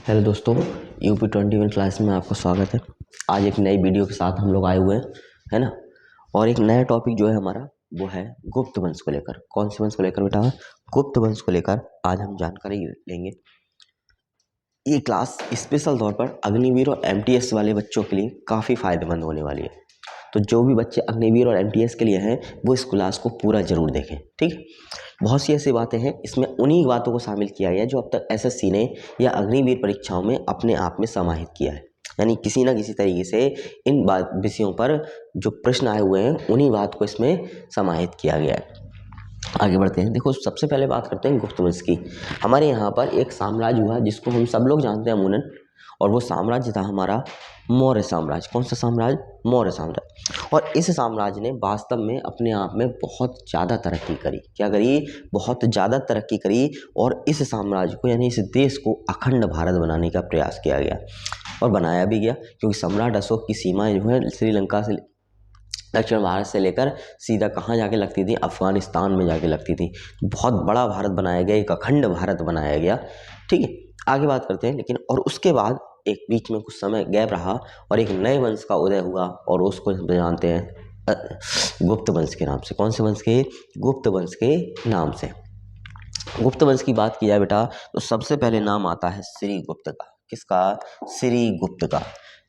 Hello दोस्तों, UP 21 class में आपका स्वागत है। आज एक नई वीडियो के साथ हम लोग आए हुए हैं, है ना। और एक नया टॉपिक जो है हमारा वो है गुप्त वंश को लेकर। कौन से वंश को लेकर बेटा? गुप्त वंश को लेकर आज हम जानकारी लेंगे। ये क्लास स्पेशल तौर पर अग्निवीर और MTS वाले बच्चों के लिए काफ़ी फायदेमंद होने वाली है। तो जो भी बच्चे अग्निवीर और MTS के लिए हैं वो इस क्लास को पूरा जरूर देखें, ठीक है। बहुत सी ऐसी बातें हैं, इसमें उन्हीं बातों को शामिल किया गया है जो अब तक SSC ने या अग्निवीर परीक्षाओं में अपने आप में समाहित किया है। यानी किसी ना किसी तरीके से इन विषयों पर जो प्रश्न आए हुए हैं उन्हीं बात को इसमें समाहित किया गया है। आगे बढ़ते हैं। देखो, सबसे पहले बात करते हैं गुप्त वंश की। हमारे यहाँ पर एक साम्राज्य हुआ जिसको हम सब लोग जानते हैं अमूमन, और वो साम्राज्य था हमारा मौर्य साम्राज्य। कौन सा साम्राज्य? मौर्य साम्राज्य। और इस साम्राज्य ने वास्तव में अपने आप में बहुत ज़्यादा तरक्की करी। क्या करी? बहुत ज़्यादा तरक्की करी। और इस साम्राज्य को यानी इस देश को अखंड भारत बनाने का प्रयास किया गया और बनाया भी गया, क्योंकि सम्राट अशोक की सीमाएं जो है श्रीलंका से दक्षिण भारत से लेकर सीधा कहाँ जाके लगती थी? अफगानिस्तान में जाके लगती थी। बहुत बड़ा भारत बनाया गया, एक अखंड भारत बनाया गया, ठीक है। आगे बात करते हैं। लेकिन और उसके बाद एक बीच में कुछ समय गैप रहा और एक नए वंश का उदय हुआ, और उसको हम जानते हैं गुप्त वंश के नाम से। कौन से वंश के? गुप्त वंश के नाम से। गुप्त वंश की बात की जाए बेटा तो सबसे पहले नाम आता है श्रीगुप्त का। किसका? श्रीगुप्त का।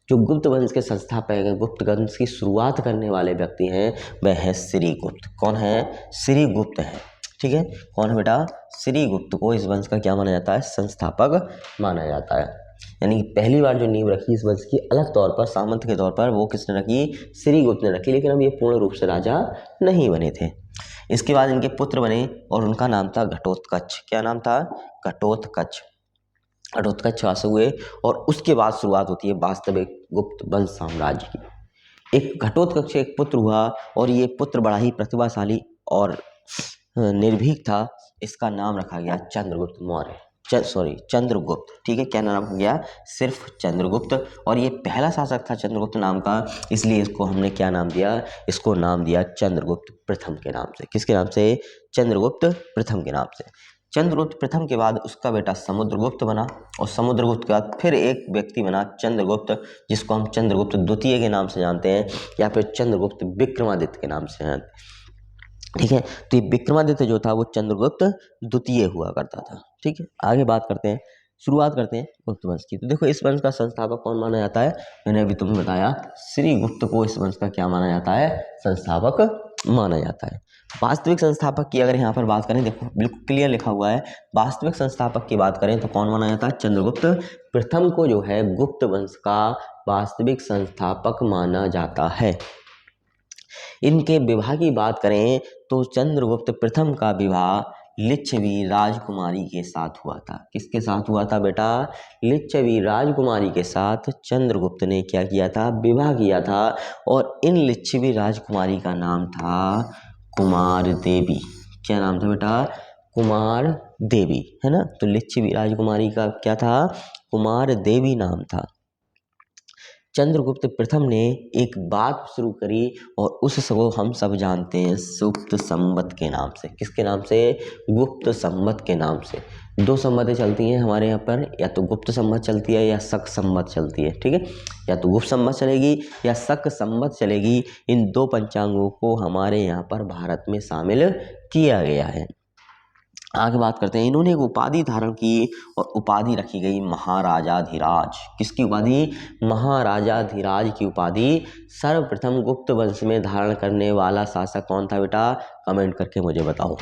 जो गुप्त वंश के संस्थापक हैं, गुप्त वंश की शुरुआत करने वाले व्यक्ति हैं, वह है श्रीगुप्त। कौन है? श्रीगुप्त है, ठीक है। कौन है बेटा? श्रीगुप्त को इस वंश का क्या माना जाता है? संस्थापक माना जाता है। यानी पहली बार जो नींव रखी इस वंश की अलग तौर पर सामंत के तौर पर, वो किसने रखी? श्रीगुप्त ने रखी। लेकिन अब ये पूर्ण रूप से राजा नहीं बने थे। इसके बाद इनके पुत्र बने और उनका नाम था घटोत्कच। क्या नाम था? घटोत्कच। घटोत्कच शासक हुए और उसके बाद शुरुआत होती है वास्तविक गुप्त वंश साम्राज्य की। एक घटोत्कच एक पुत्र हुआ और ये पुत्र बड़ा ही प्रतिभाशाली और निर्भीक था। इसका नाम रखा गया चंद्रगुप्त मौर्य। चंद्रगुप्त, ठीक है। क्या नाम रखा गया? सिर्फ चंद्रगुप्त। और ये पहला शासक था चंद्रगुप्त नाम का, इसलिए इसको हमने क्या नाम दिया? इसको नाम दिया चंद्रगुप्त प्रथम के नाम से। किसके नाम से? चंद्रगुप्त प्रथम के नाम से। चंद्रगुप्त प्रथम के बाद उसका बेटा समुद्रगुप्त बना, और समुद्रगुप्त के बाद फिर एक व्यक्ति बना चंद्रगुप्त, जिसको हम चंद्रगुप्त द्वितीय के नाम से जानते हैं, या फिर चंद्रगुप्त विक्रमादित्य के नाम से जानते हैं, ठीक है। तो ये विक्रमादित्य जो था वो चंद्रगुप्त द्वितीय हुआ करता था, ठीक है। आगे बात करते हैं, शुरुआत करते हैं गुप्त वंश की। तो देखो, इस वंश का संस्थापक कौन माना जाता है? मैंने अभी तुम्हें बताया, श्रीगुप्त को इस वंश का क्या माना जाता है? संस्थापक माना जाता है। वास्तविक संस्थापक की अगर यहाँ पर बात करें, देखो बिल्कुल क्लियर लिखा हुआ है, वास्तविक संस्थापक की बात करें तो कौन माना जाता है? चंद्रगुप्त प्रथम को जो है गुप्त वंश का वास्तविक संस्थापक माना जाता है। इनके विवाह की बात करें तो चंद्रगुप्त प्रथम का विवाह लिच्छवी राजकुमारी के साथ हुआ था। किसके साथ हुआ था बेटा? लिच्छवी राजकुमारी के साथ चंद्रगुप्त ने क्या किया था? विवाह किया था। और इन लिच्छवी राजकुमारी का नाम था कुमार देवी। क्या नाम था बेटा? कुमार देवी, है ना। तो लिच्छवी राजकुमारी का क्या था? कुमार देवी नाम था। चंद्रगुप्त प्रथम ने एक बात शुरू करी और उसको हम सब जानते हैं गुप्त संवत के नाम से। किसके नाम से? गुप्त संवत के नाम से। दो संवतें चलती हैं हमारे यहाँ पर, या तो गुप्त संवत चलती है या शक संवत चलती है, ठीक है। या तो गुप्त संवत चलेगी या शक संवत चलेगी। इन दो पंचांगों को हमारे यहाँ पर भारत में शामिल किया गया है। आगे बात करते हैं। इन्होंने एक उपाधि धारण की और उपाधि रखी गई महाराजाधिराज। किसकी उपाधि? महाराजाधिराज की उपाधि सर्वप्रथम गुप्त वंश में धारण करने वाला शासक कौन था बेटा? कमेंट करके मुझे बताओ।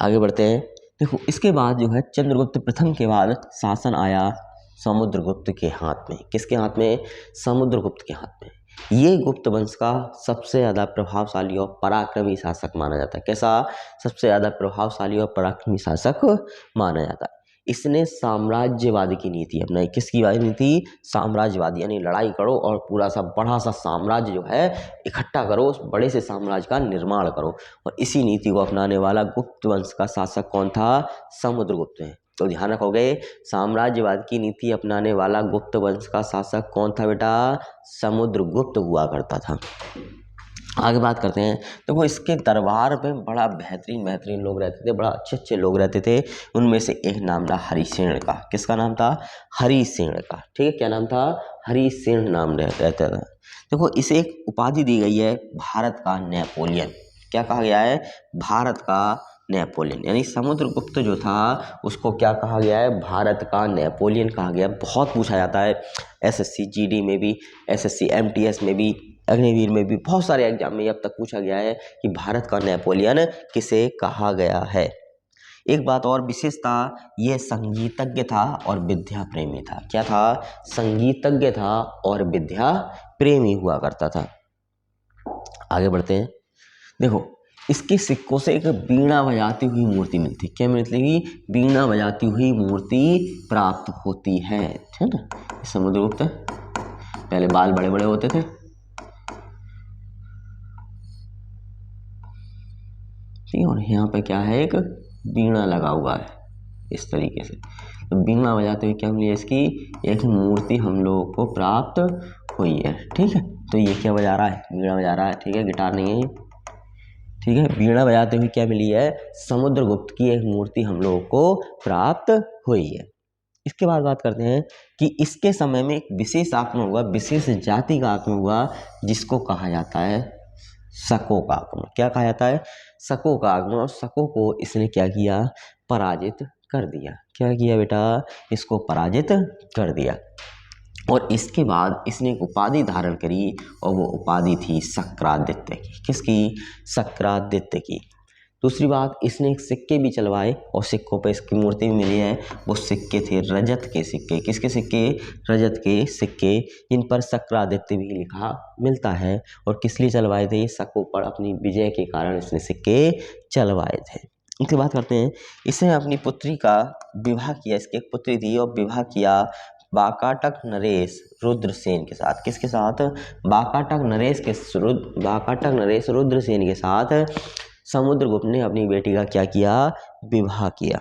आगे बढ़ते हैं। देखो, इसके बाद जो है चंद्रगुप्त प्रथम के बाद शासन आया समुद्रगुप्त के हाथ में। किसके हाथ में? समुद्रगुप्त के हाथ में। ये गुप्त वंश का सबसे ज़्यादा प्रभावशाली और पराक्रमी शासक माना जाता है। कैसा? सबसे ज़्यादा प्रभावशाली और पराक्रमी शासक माना जाता है। इसने साम्राज्यवादी की नीति अपनाई। किसकी नीति? साम्राज्यवादी, यानी लड़ाई करो और पूरा सा बड़ा सा साम्राज्य जो है इकट्ठा करो, उस बड़े से साम्राज्य का निर्माण करो। और इसी नीति को अपनाने वाला गुप्त वंश का शासक कौन था? समुद्रगुप्त है। तो ध्यान रखोगे, साम्राज्यवाद की नीति अपनाने वाला गुप्त वंश का शासक कौन था बेटा? समुद्रगुप्त हुआ करता था। आगे बात करते हैं। देखो इसके दरबार में बड़ा बेहतरीन लोग रहते थे, बड़ा अच्छे लोग रहते थे। उनमें से एक नाम था हरिसेन का। किसका नाम था? हरिसेन का। ठीक है, क्या नाम था? हरिसेन नाम रहता था। देखो इसे एक उपाधि दी गई है, भारत का नेपोलियन। क्या कहा गया है? भारत का नेपोलियन। यानी समुद्रगुप्त जो था उसको क्या कहा गया है? भारत का नेपोलियन कहा गया। बहुत पूछा जाता है एसएससी जीडी में भी, एसएससी एमटीएस में भी, अग्निवीर में भी, बहुत सारे एग्जाम में अब तक पूछा गया है कि भारत का नेपोलियन किसे कहा गया है। एक बात और विशेषता, ये संगीतज्ञ था और विद्या प्रेमी था। क्या था? संगीतज्ञ था और विद्या प्रेमी हुआ करता था। आगे बढ़ते हैं। देखो इसके सिक्कों से एक बीणा बजाती हुई मूर्ति मिलती। क्या मिलती? बीणा बजाती हुई मूर्ति प्राप्त होती है। ठीक है, समुद्रगुप्त पहले बाल बड़े बड़े होते थे, ठीक है, और यहाँ पे क्या है? एक बीणा लगा हुआ है इस तरीके से। तो बीणा बजाते हुए क्या मिली? इसकी एक मूर्ति हम लोगों को प्राप्त हुई है। ठीक है, तो ये क्या बजा रहा है? बीणा बजा रहा है। ठीक है, गिटार नहीं है। ठीक है, बीणा बजाते हुए क्या मिली है? समुद्रगुप्त की एक मूर्ति हम लोगों को प्राप्त हुई है। इसके बाद बात करते हैं कि इसके समय में एक विशेष आक्रमण हुआ, विशेष जाति का आक्रमण हुआ, जिसको कहा जाता है शकों का आक्रमण। क्या कहा जाता है? शकों का आक्रमण। और शकों को इसने क्या किया? पराजित कर दिया। क्या किया बेटा? इसको पराजित कर दिया। और इसके बाद इसने एक उपाधि धारण करी और वो उपाधि थी शक्रादित्य की। किसकी? शक्रादित्य की। दूसरी बात, इसने एक सिक्के भी चलवाए और सिक्कों पे इसकी मूर्ति भी मिली है। वो सिक्के थे रजत के सिक्के। किसके सिक्के? रजत के सिक्के, जिन पर शक्रादित्य भी लिखा मिलता है। और किस लिए चलवाए थे? शकों पर अपनी विजय के कारण इसने सिक्के चलवाए थे। इसकी बात करते हैं। इसने अपनी पुत्री का विवाह किया। इसकी एक पुत्री थी और विवाह किया वाकाटक नरेश रुद्रसेन के साथ। किसके साथ? वाकाटक नरेश रुद्रसेन के साथ समुद्रगुप्त ने अपनी बेटी का क्या किया? विवाह किया।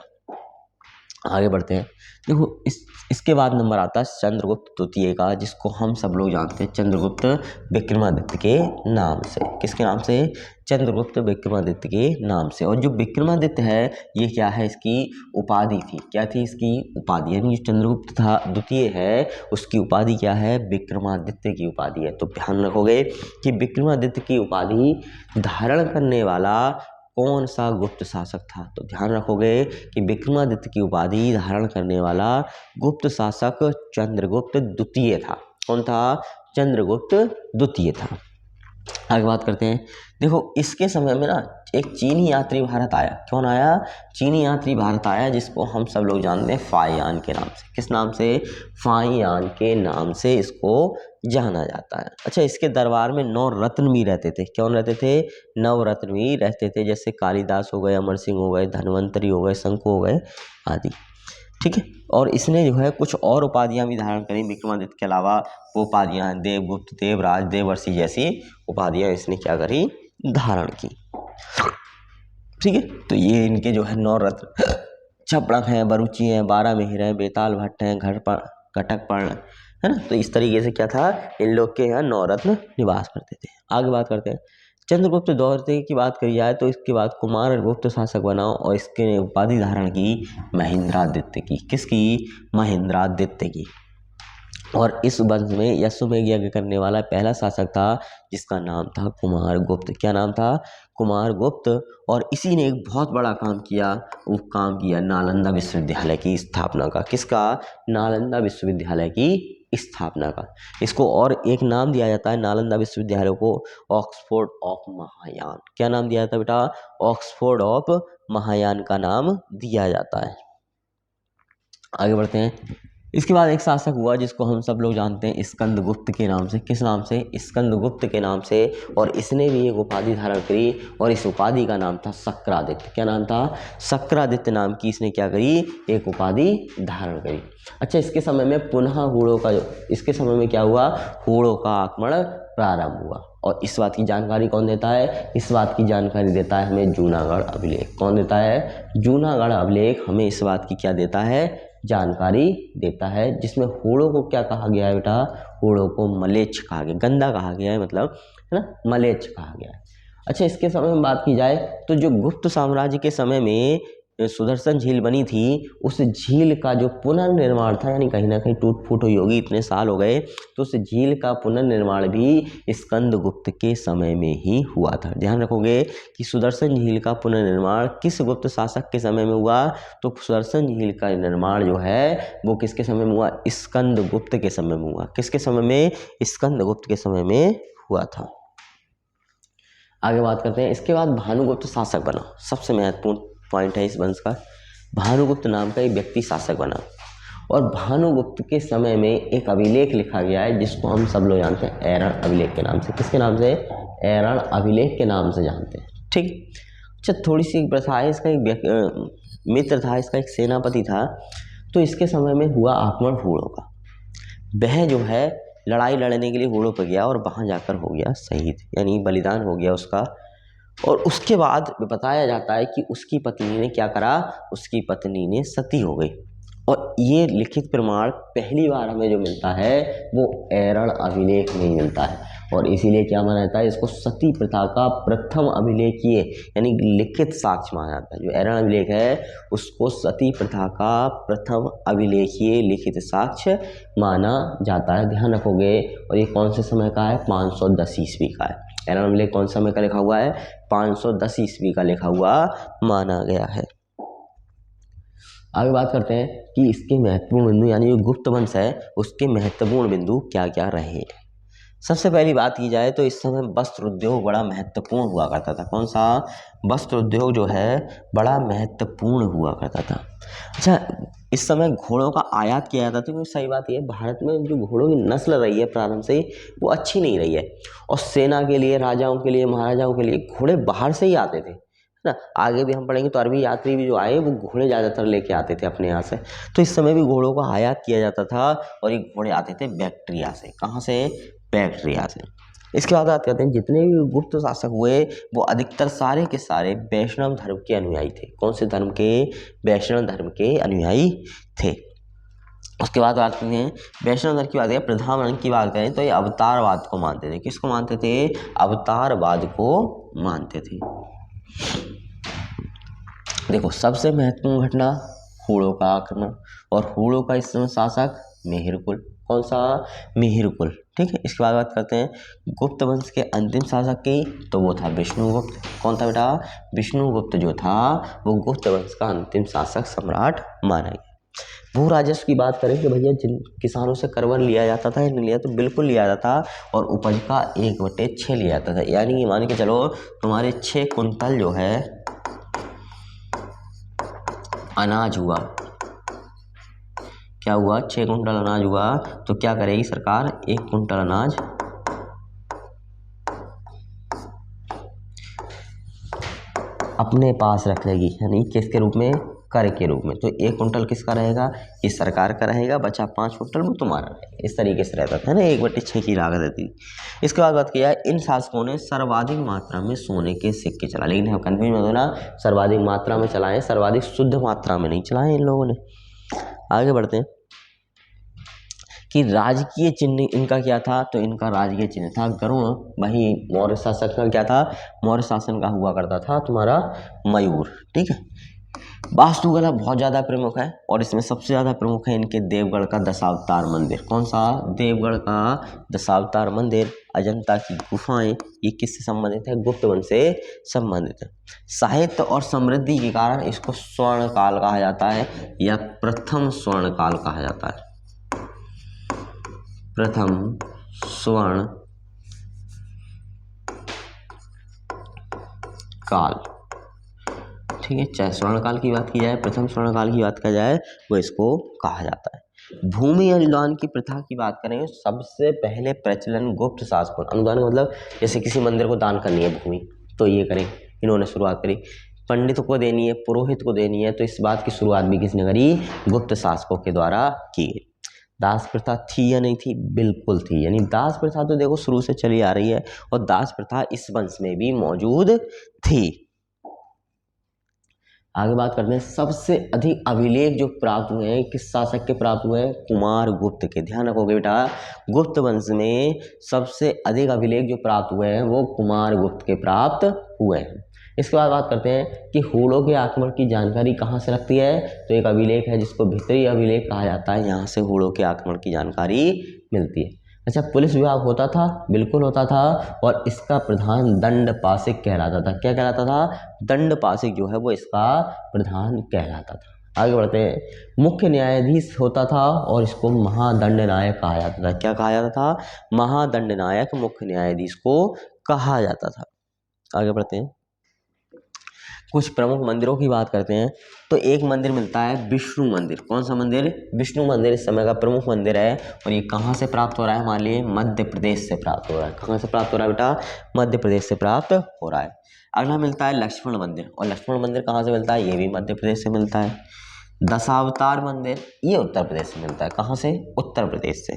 आगे बढ़ते हैं। देखो इसके बाद नंबर आता है चंद्रगुप्त द्वितीय का, जिसको हम सब लोग जानते हैं चंद्रगुप्त विक्रमादित्य के नाम से। किसके नाम से? चंद्रगुप्त विक्रमादित्य के नाम से। और जो विक्रमादित्य है ये क्या है? इसकी उपाधि थी। क्या थी इसकी? उपाधि। यानी जो चंद्रगुप्त था द्वितीय है उसकी उपाधि क्या है? विक्रमादित्य की उपाधि है। तो ध्यान रखोगे कि विक्रमादित्य की उपाधि धारण करने वाला कौन सा गुप्त शासक था? तो ध्यान रखोगे कि विक्रमादित्य की उपाधि धारण करने वाला गुप्त शासक चंद्रगुप्त द्वितीय था। कौन था? चंद्रगुप्त द्वितीय था। आगे बात करते हैं। देखो इसके समय में ना एक चीनी यात्री भारत आया। कौन आया? चीनी यात्री भारत आया, जिसको हम सब लोग जानते हैं फाहियान के नाम से। किस नाम से? फाहियान के नाम से इसको जाना जाता है। अच्छा, इसके दरबार में 9 रत्न भी रहते थे। कौन रहते थे? 9 रत्न भी रहते थे, जैसे कालिदास हो गए, अमर सिंह हो गए, धन्वंतरी हो गए, शंकु हो गए आदि। ठीक है, और इसने जो है कुछ और उपाधियां भी धारण करी विक्रमादित्य के अलावा। वो उपाधियां देवगुप्त, देवराज, देवर्षि जैसी उपाधियां इसने क्या करी? धारण की। ठीक है, तो ये इनके जो है 9 रत्न छपड़क हैं, बरुचि हैं, 12 मिहिर हैं, बेताल भट्ट हैं, घटक पर्ण है ना। तो इस तरीके से क्या था? इन लोग के यहाँ 9 रत्न निवास करते थे। आगे बात करते हैं। चंद्रगुप्त दौरे की बात करी जाए तो इसके बाद कुमारगुप्त शासक बना और इसके उपाधि धारण की महेंद्रादित्य की। किसकी? महेंद्रादित्य की। और इस वंश में अश्वमेध यज्ञ करने वाला पहला शासक था, जिसका नाम था कुमारगुप्त। क्या नाम था? कुमारगुप्त। और इसी ने एक बहुत बड़ा काम किया। वो काम किया नालंदा विश्वविद्यालय की स्थापना का। किसका? नालंदा विश्वविद्यालय की स्थापना का। इसको और एक नाम दिया जाता है नालंदा विश्वविद्यालय को, ऑक्सफोर्ड ऑफ महायान। क्या नाम दिया जाता है बेटा? ऑक्सफोर्ड ऑफ महायान का नाम दिया जाता है। आगे बढ़ते हैं। इसके बाद एक शासक हुआ जिसको हम सब लोग जानते हैं स्कंदगुप्त के नाम से। किस नाम से? स्कंदगुप्त के नाम से। और इसने भी एक उपाधि धारण करी और इस उपाधि का नाम था शक्रादित्य। क्या नाम था? शक्रादित्य नाम की इसने क्या करी? एक उपाधि धारण करी। अच्छा, इसके समय में पुनः इसके समय में क्या हुआ? हूणों का आक्रमण प्रारंभ हुआ। और इस बात की जानकारी कौन देता है? इस बात की जानकारी देता है हमें जूनागढ़ अभिलेख। कौन देता है? जूनागढ़ अभिलेख हमें इस बात की क्या देता है? जानकारी देता है, जिसमें होड़ों को क्या कहा गया है बेटा, होड़ों को मलेच्छ कहा गया, गंदा कहा गया है, मतलब है ना, मलेच्छ कहा गया है। अच्छा, इसके समय में बात की जाए तो जो गुप्त साम्राज्य के समय में सुदर्शन झील बनी थी, उस झील का जो पुनर्निर्माण था, यानी कहीं ना कहीं टूट फूट हुई होगी, इतने साल हो गए, तो उस झील का पुनर्निर्माण भी स्कंदगुप्त के समय में ही हुआ था। ध्यान रखोगे कि सुदर्शन झील का पुनर्निर्माण किस गुप्त शासक के समय में हुआ, तो सुदर्शन झील का निर्माण जो है वो किसके समय में हुआ, स्कंदगुप्त के समय में हुआ। किसके समय में, स्कंदगुप्त के समय में हुआ था। आगे बात करते हैं। इसके बाद भानुगुप्त शासक बना, सबसे महत्वपूर्ण पॉइंट है इस वंश का। भानुगुप्त नाम का एक व्यक्ति शासक बना, और भानुगुप्त के समय में एक अभिलेख लिखा गया है, जिसको हम सब लोग जानते हैं ऐरण अभिलेख के नाम से। किसके नाम से, ऐरण अभिलेख के नाम से जानते हैं, ठीक। अच्छा, थोड़ी सी प्रथा है, इसका एक मित्र था, इसका एक सेनापति था, तो इसके समय में हुआ आक्रमण होड़ों का। वह जो है लड़ाई लड़ने के लिए होड़ों पर गया और वहां जाकर हो गया शहीद, यानी बलिदान हो गया उसका। और उसके बाद बताया जाता है कि उसकी पत्नी ने क्या करा, उसकी पत्नी ने सती हो गई। और ये लिखित प्रमाण पहली बार हमें जो मिलता है वो ऐरण अभिलेख में ही मिलता है, और इसीलिए क्या माना जाता है, इसको सती प्रथा का प्रथम अभिलेखीय यानी लिखित साक्ष्य माना जाता है। जो ऐरण अभिलेख है उसको सती प्रथा का प्रथम अभिलेखीय लिखित साक्ष्य माना जाता है। ध्यान रखोगे। और ये कौन से समय का है, 510 ईस्वी का है। ऐरण अभिलेख कौन समय का लिखा हुआ है, 510 ईस्वी का लिखा हुआ माना गया है। आगे बात करते हैं कि इसके महत्वपूर्ण बिंदु, यानी जो गुप्त वंश है उसके महत्वपूर्ण बिंदु क्या क्या रहे। सबसे पहली बात की जाए तो इस समय वस्त्र उद्योग बड़ा महत्वपूर्ण हुआ करता था। कौन सा, वस्त्र उद्योग जो है बड़ा महत्वपूर्ण हुआ करता था। अच्छा, इस समय घोड़ों का आयात किया जाता था, क्योंकि सही बात यह है भारत में जो घोड़ों की नस्ल रही है प्रारंभ से वो अच्छी नहीं रही है, और सेना के लिए, राजाओं के लिए, महाराजाओं के लिए घोड़े बाहर से ही आते थे ना। आगे भी हम पढ़ेंगे तो अरबी यात्री भी जो आए वो घोड़े ज़्यादातर लेके आते थे अपने यहाँ से। तो इस समय भी घोड़ों का आयात किया जाता था, और ये घोड़े आते थे बैक्ट्रिया से। कहाँ से, बैक्ट्रिया से। इसके बाद बात करते हैं, जितने भी गुप्त शासक हुए वो अधिकतर सारे के सारे वैष्णव धर्म के अनुयायी थे। कौन से धर्म के, वैष्णव धर्म के अनुयायी थे। उसके बाद बात करते हैं वैष्णव धर्म की बात करें, प्रधान रंग की बात करें तो ये अवतारवाद को मानते थे। किसको मानते थे, अवतारवाद को मानते थे। देखो, सबसे महत्वपूर्ण घटना होड़ों का आक्रमण, और होड़ों का इस समय शासक मिहिरकुल। कौन सा, मिहिरकुल, ठीक है। इसके बाद बात करते हैं गुप्त वंश के अंतिम शासक की, तो वो था विष्णुगुप्त। कौन था बेटा, विष्णुगुप्त जो था वो गुप्त वंश का अंतिम शासक सम्राट माना गया। भू राजस्व की बात करें कि भैया जिन किसानों से करवर लिया जाता था या नहीं लिया, तो बिल्कुल लिया जाता, और उपज का 1/6 लिया जाता था। यानी ये मान के चलो तुम्हारे 6 कुंतल जो है अनाज हुआ, क्या हुआ, 6 कुंटल अनाज हुआ, तो क्या करेगी सरकार, 1 कुंटल अनाज अपने पास रख लेगी, यानी किसके रूप में, कर के रूप में। तो 1 कुंटल किसका रहेगा, ये सरकार का रहेगा, बचा 5 कुंटल वो तुम्हारा रहेगा। इस तरीके से रहता था ना, 1/6 की लागत रहती। इसके बाद बात किया, इन शासकों ने सर्वाधिक मात्रा में सोने के सिक्के चलाए, लेकिन हम कन्फ्यूज मत होना, सर्वाधिक मात्रा में चलाएं, सर्वाधिक शुद्ध मात्रा में नहीं चलाए इन लोगों ने। आगे बढ़ते हैं कि राजकीय चिन्ह इनका क्या था, तो इनका राजकीय चिन्ह था गरुड़। वही मौर्य शासक का क्या था, मौर्य शासन का हुआ करता था तुम्हारा मयूर, ठीक है। वास्तुकला बहुत ज़्यादा प्रमुख है, और इसमें सबसे ज़्यादा प्रमुख है इनके देवगढ़ का दशावतार मंदिर। कौन सा, देवगढ़ का दशावतार मंदिर। अजंता की गुफाएं, ये किससे संबंधित है, गुप्त वंश से संबंधित है। साहित्य और समृद्धि के कारण इसको स्वर्ण काल कहा जाता है, या प्रथम स्वर्ण काल कहा जाता है, प्रथम स्वर्ण काल, ठीक है। चाहे स्वर्ण काल की बात की जाए, प्रथम स्वर्ण काल की बात की जाए, वो इसको कहा जाता है। भूमि अनुदान की प्रथा की बात करें, सबसे पहले प्रचलन गुप्त शासकों, अनुदान मतलब जैसे किसी मंदिर को दान करनी है भूमि, तो ये करें, इन्होंने शुरुआत करी। पंडित को देनी है, पुरोहित को देनी है, तो इस बात की शुरुआत भी किसने करी, गुप्त शासकों के द्वारा की गई। दास प्रथा थी या नहीं थी, बिल्कुल थी। यानी दास प्रथा तो देखो शुरू से चली आ रही है, और दास प्रथा इस वंश में भी मौजूद थी। आगे बात करते हैं सबसे अधिक अभिलेख जो प्राप्त हुए हैं किस शासक के प्राप्त हुए हैं, कुमार गुप्त के। ध्यान रखोगे बेटा, गुप्त वंश में सबसे अधिक अभिलेख जो प्राप्त हुए हैं वो कुमार गुप्त के प्राप्त हुए हैं। इसके बाद बात करते हैं कि हूणों के आक्रमण की जानकारी कहाँ से लगती है, तो एक अभिलेख है जिसको भित्री अभिलेख कहा जाता है, यहाँ से हूणों के आक्रमण की जानकारी मिलती है। अच्छा, पुलिस विभाग होता था, बिल्कुल होता था, और इसका प्रधान दंडपाशिक कहलाता था। क्या कहलाता था, दंडपाशिक जो है वो इसका प्रधान कहलाता था। आगे बढ़ते हैं, मुख्य न्यायाधीश होता था और इसको महादंड नायक कहा जाता था। क्या कहा जाता था, महादंड नायक मुख्य न्यायाधीश को कहा जाता था। आगे बढ़ते हैं, कुछ प्रमुख मंदिरों की बात करते हैं। तो एक मंदिर मिलता है विष्णु मंदिर। कौन सा मंदिर, विष्णु मंदिर इस समय का प्रमुख मंदिर है, और ये कहाँ से प्राप्त हो रहा है, हमारे लिए मध्य प्रदेश से प्राप्त हो रहा है। कहाँ से प्राप्त हो रहा है बेटा, मध्य प्रदेश से प्राप्त हो रहा है। अगला मिलता है लक्ष्मण मंदिर, और लक्ष्मण मंदिर कहाँ से मिलता है, ये भी मध्य प्रदेश से मिलता है। दशावतार मंदिर, ये उत्तर प्रदेश से मिलता है। कहाँ से, उत्तर प्रदेश से।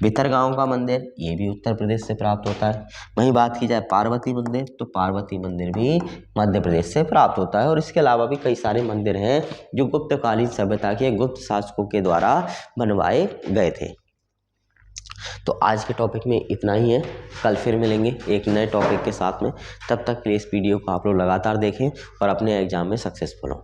भितरगांव का मंदिर, ये भी उत्तर प्रदेश से प्राप्त होता है। वहीं बात की जाए पार्वती मंदिर, तो पार्वती मंदिर भी मध्य प्रदेश से प्राप्त होता है। और इसके अलावा भी कई सारे मंदिर हैं जो गुप्तकालीन सभ्यता के गुप्त शासकों के द्वारा बनवाए गए थे। तो आज के टॉपिक में इतना ही है, कल फिर मिलेंगे एक नए टॉपिक के साथ में। तब तक के लिए इस वीडियो को आप लोग लगातार देखें और अपने एग्जाम में सक्सेसफुल हों।